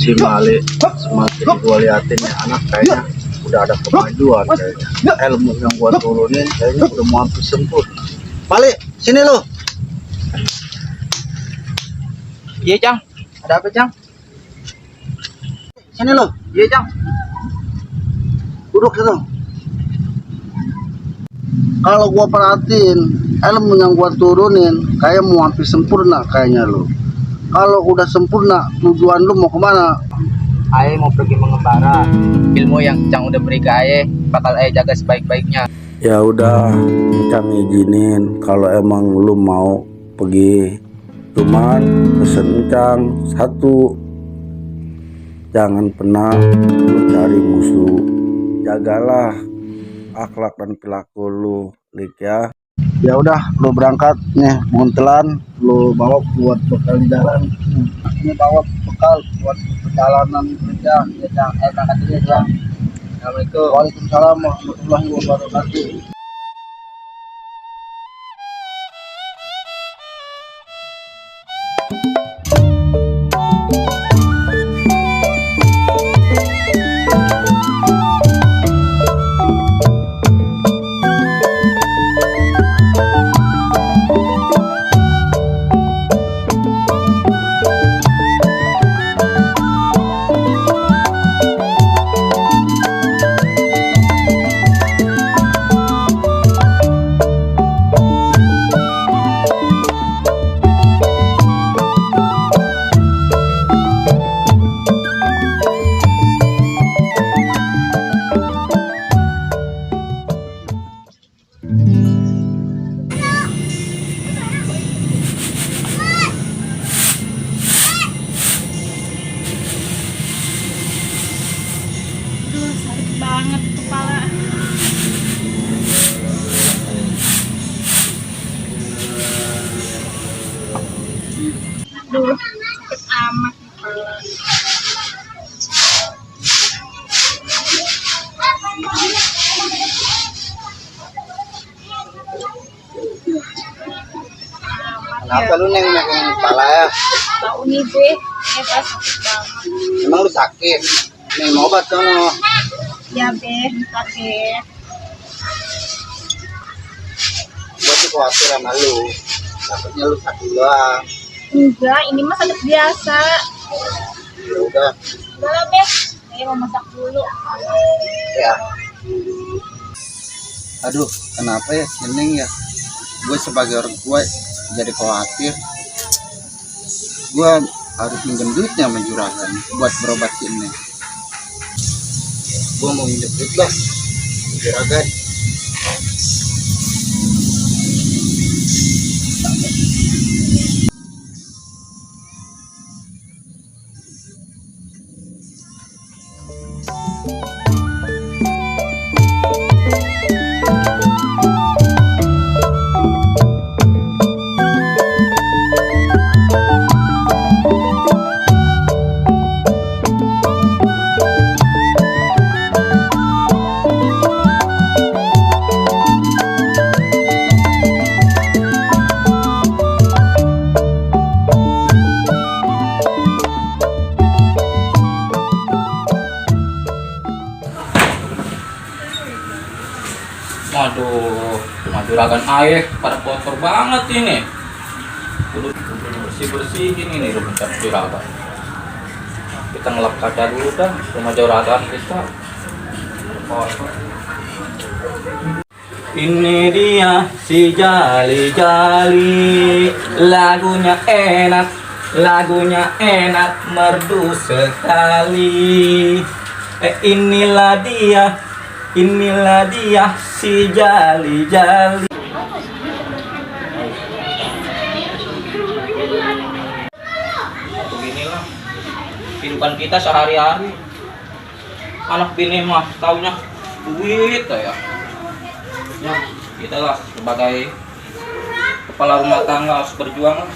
si Mali semakin gua liatin ya anak kayaknya udah ada kemajuan kayaknya. Ilmu yang gua turunin kayaknya udah mau hampir sempurna. Mali, sini lo. Iya, Cang. Ada apa, Cang? Sini lo. Iya, Cang. Duduk situ. Kalau gua perhatiin ilmu yang gua turunin kayak mau hampir sempurna kayaknya lo. Kalau udah sempurna, tujuan lu mau kemana? Aye mau pergi mengembara. Ilmu yang Cang udah beri ke Aye bakal Aye jaga sebaik-baiknya. Ya udah, Cang izinin kalau emang lu mau pergi. Cuman pesen Cang satu, jangan pernah lu cari musuh. Jagalah akhlak dan perilaku lu, Lik ya. Ya udah, lu berangkat nih, buntelan, lu bawa buat bekal di jalan. Ini bawa bekal buat perjalanan kerja. Ya Cang, berangkat dulu ya Cang. Assalamualaikum. Waalaikumsalam warahmatullahi wabarakatuh. Aduh, sakit banget kepala. Aduh, sakit amat kepala. Kenapa lu neng megang kepala ya? Tahu nih gue, pas sakit banget. Emang lu sakit? Neng mau obat sono. Ya Beh, bentar Beh. Gua sih khawatir sama lu. Takutnya lu sakit doang. Enggak, ini mah sakit biasa. Ya udah, Udah lah Beh, saya mau masak dulu. ya. Aduh, kenapa ya si Neng ya? Gue sebagai orang tua jadi khawatir. Gue harus minjem duitnya sama juragan buat berobat si Neng. Gue mau minjem duit lah, juragan. Waduh, cuma juragan air pada kotor banget ini. Kudu bersih-bersihin ini rumah juragan. Kita ngelap kaca dulu dah rumah juragan kita. Kotor. Ini dia si Jali-Jali, lagunya enak, merdu sekali. Inilah dia si Jali-Jali. Beginilah kehidupan kita sehari-hari. Anak bini mah taunya duit ya. Ya, kita lah sebagai kepala rumah tangga harus berjuang lah.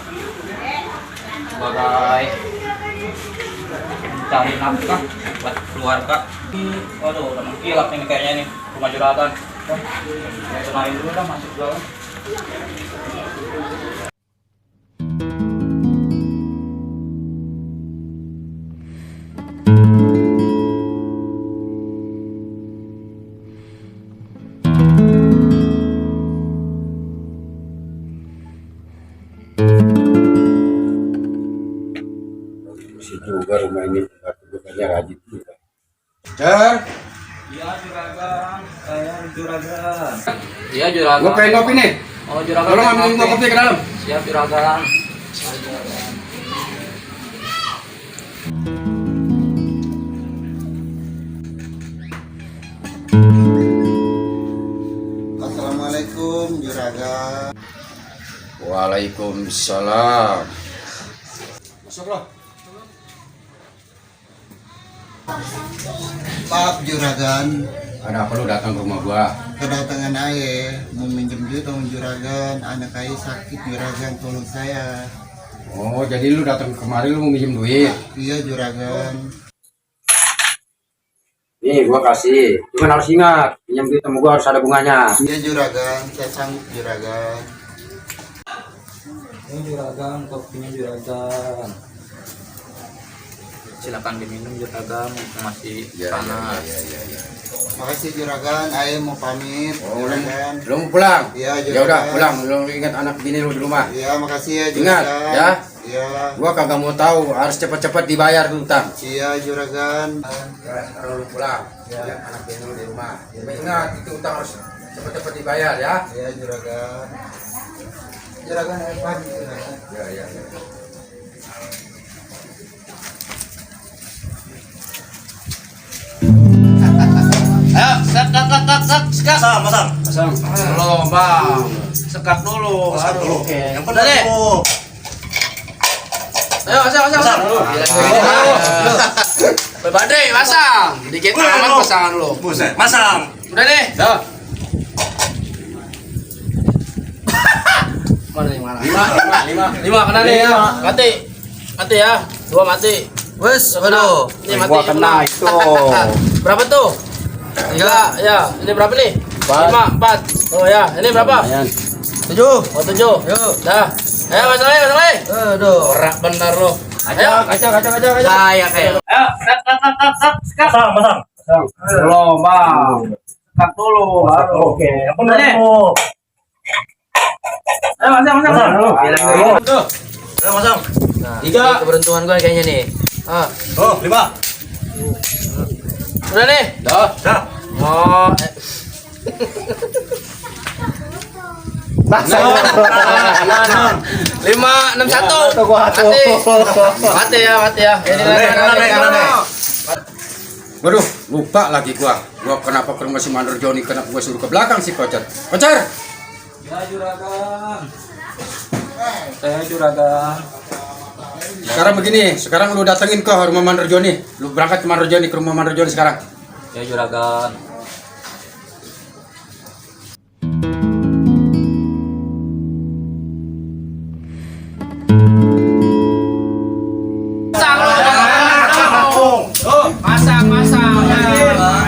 Sebagai cari nafkah buat keluarga. Waduh, udah mengkilap ini kayaknya nih rumah juragan. Saya kenalin dulu dah masuk jualan. semoga rumah ini bukannya rajin juga. Cer, Iya juragan, saya juragan. Iya juragan. gua pengen kopi nih. Oh juragan. Tolong ambilin gua kopi ke dalam. Siap juragan. Assalamualaikum juragan. Waalaikumsalam. Masuk loh. Maaf juragan, Ada apa lu datang ke rumah gua? kedatangan ayah mau minjem duit sama juragan. Anak ayah sakit juragan, tolong saya. Oh, jadi lu datang kemari lu mau minjem duit. Iya juragan. Nih, gua kasih. Cuman harus ingat, pinjam duit sama gua harus ada bunganya. Iya juragan, saya sanggup juragan. Ini juragan, kopinya juragan. Silakan diminum juragan, masih panas. Iya. Makasih juragan, ayah mau pamit juragan. Lu mau pulang? Iya Ya udah, juragan. pulang. Lu ingat anak bini lu di rumah. Iya makasih ya Ingat, juragan. ya. Iya. Gua kagak mau tahu, harus cepet-cepet dibayar tuh utang. Iya juragan. Kalau lu pulang, ya anak bini lu di rumah. Ingat, itu utang harus cepet-cepet dibayar ya. Iya juragan. Juragan ayah pamit juragan. Ya. Ayo, sekat. Masang. Dulu, Bang. Sekat dulu. Baru. Yang benar deh. Ayo, masang. Badai, masang. Dikit amat pasangan lu. Buset, masang. Udah deh. Dah. Mana nih, mana? Lima kena nih ya. Mati ya. 2 mati. Wes, aduh. Ini mati. Gua kena itu. Berapa tuh? 3, ya. Ini berapa nih? 5, 4. Oh ya, ini berapa? 7. Oh 7. Yuk. Dah. Ayo masang lagi. Aduh, rak bener lo. Ayo, kaca. Kayak. Ayo, sekat. Masang. Belum, Bang. Sekat dulu. Baru. Oke, yang benar Udah deh. tuh. Ayo, masang. Tuh. Ayo masang. Nah, ini keberuntungan gue kayaknya nih. Oh, 5. Udah nih. Dah. Oh. Masa. 5, 6, 1. Mati ya. Ini Kanan. Waduh, lupa lagi gua. Gua kenapa ke rumah si Mandor Joni, kenapa gua suruh ke belakang si Kocer. Kocer! Ya juragan. Saya juragan. Sekarang begini, sekarang lu datengin ke rumah Mandor Joni. Lu berangkat ke Mandor Joni, ke rumah Mandor Joni sekarang. Ya juragan. Masang.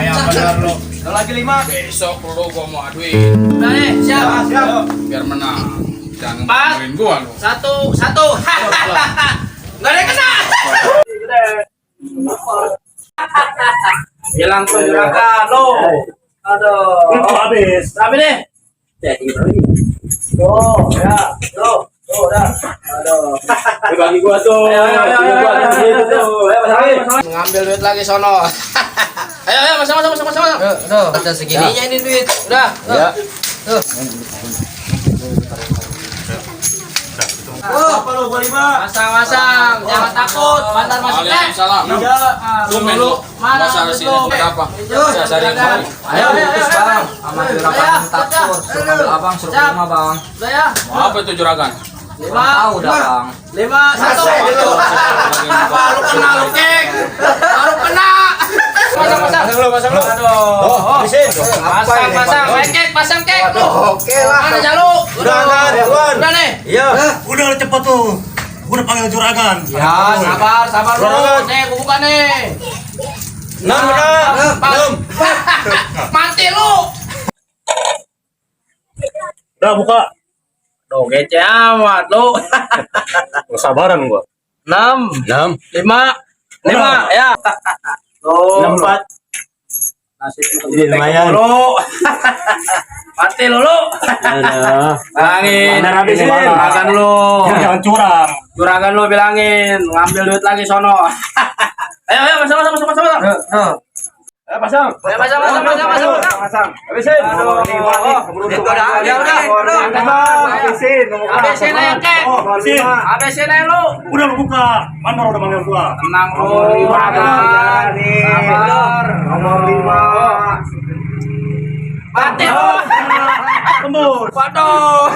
Ya benar lo. Lagi 5. Besok lu gua mau aduin. Udah nih, siap. Biar menang. Jangan 4, ngomongin gua lu. 1. Enggak ada yang kena. Hilang tuh juragan lo. Aduh. Itu habis. Tapi nih. Tuh, ya. Tuh, dah. Aduh. Bagi gua tuh. Ayo. Ayo, Mengambil duit lagi sono. Ayo, masang. Tuh, ada segininya ini duit. Udah. Ya. Tuh. Apa lu gua 5? Masang. Jangan takut. Bantar masuk. Waalaikumsalam. Tumben lu. Masalah sini berapa? Saya cari kembali. Ayo. Bang. Sama juragan takut. Suruh ambil abang, suruh ke rumah bang. Udah ya. Apa itu juragan? 5. Tahu dah bang. 5, 1. Apa lu kena lu, Kek? Baru kena. Pasang. Aduh. Pasang, Kek. Oke lah. Mana jalu? Udah nih. Iya. Udah cepet tuh. Gua udah panggil juragan. Ya, sabar lu. Nih, gua buka nih. 6. Mati lu. Udah buka. Tuh, gece amat lu. Sabaran gua. 6, 5, ya. Tuh. 4. Jadi lumayan. Mati lu. Bilangin. Bener habisin. Makan lu. Jangan curang. Juragan lu bilangin, ngambil duit lagi sono. Ayo, masang. Ayo pasang. Ayo, masang. Habisin. Aduh, Itu udah. Habisin. Habisin aja, Kek. Habisin. Habisin aja lu. Udah lu buka. Mandor udah manggil gua. Menang lu. Nomor 5. Mati lu. Tembus. Waduh.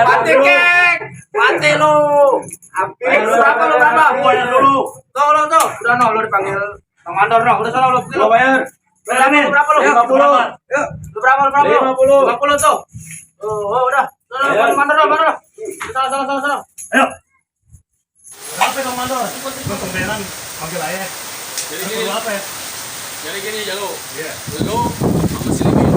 Mati, Kek. Mati lu. Lu berapa? Bayar dulu. Tuh. Udah lu dipanggil Bang Mandor udah sana lu. Lo bayar. Lu berapa lu? 50. Lu berapa? 50 tuh. Oh, udah. Bang Mandor. Sana. Ayo. Apa Bang Mandor? Untung beneran panggil ayah. Jadi Perlu gini, apa ya? Jalo. Iya. Lu sama si Limin,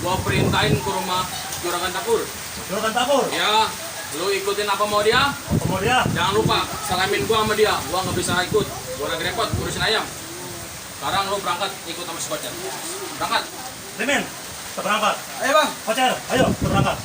gua perintahin ke rumah Juragan Tapur. Juragan Tapur. Ya, lu ikutin apa mau dia? Apa mau dia? Jangan lupa salamin gua sama dia. Gua nggak bisa ikut. Gua lagi repot ngurusin ayam. Sekarang lu berangkat ikut sama si Kocer. Berangkat. Limin, kita berangkat. Ayo, Bang. Kocer, ayo kita berangkat.